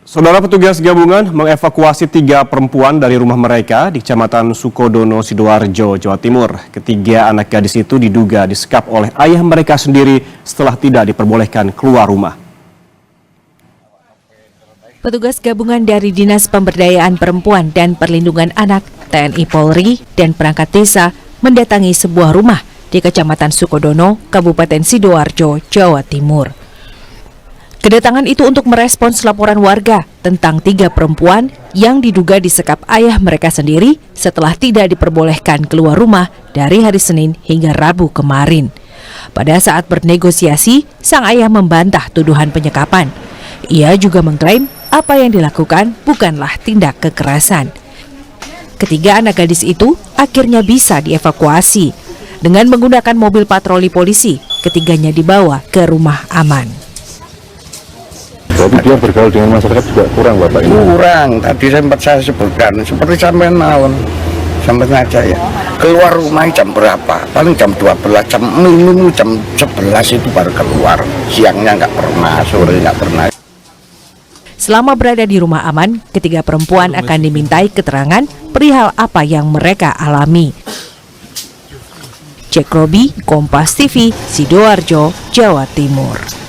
Saudara petugas gabungan mengevakuasi 3 perempuan dari rumah mereka di Kecamatan Sukodono, Sidoarjo, Jawa Timur. Ketiga anak gadis itu diduga disekap oleh ayah mereka sendiri setelah tidak diperbolehkan keluar rumah. Petugas gabungan dari Dinas Pemberdayaan Perempuan dan Perlindungan Anak, TNI Polri, dan perangkat desa mendatangi sebuah rumah di Kecamatan Sukodono, Kabupaten Sidoarjo, Jawa Timur. Kedatangan itu untuk merespons laporan warga tentang 3 perempuan yang diduga disekap ayah mereka sendiri setelah tidak diperbolehkan keluar rumah dari hari Senin hingga Rabu kemarin. Pada saat bernegosiasi, sang ayah membantah tuduhan penyekapan. Ia juga mengklaim apa yang dilakukan bukanlah tindak kekerasan. Ketiga anak gadis itu akhirnya bisa dievakuasi. Dengan menggunakan mobil patroli polisi, ketiganya dibawa ke rumah aman. Jadi dia bergaul dengan masyarakat juga kurang, Bapak ini? Kurang, tadi sempat saya sebutkan, seperti sampai naon, sampai aja ya. Keluar rumah jam berapa? Paling jam 12, jam minimum jam 11 itu baru keluar. Siangnya nggak pernah, sore nggak pernah. Selama berada di rumah aman, ketiga perempuan akan dimintai keterangan perihal apa yang mereka alami. Cek Robi, Kompas TV, Sidoarjo, Jawa Timur.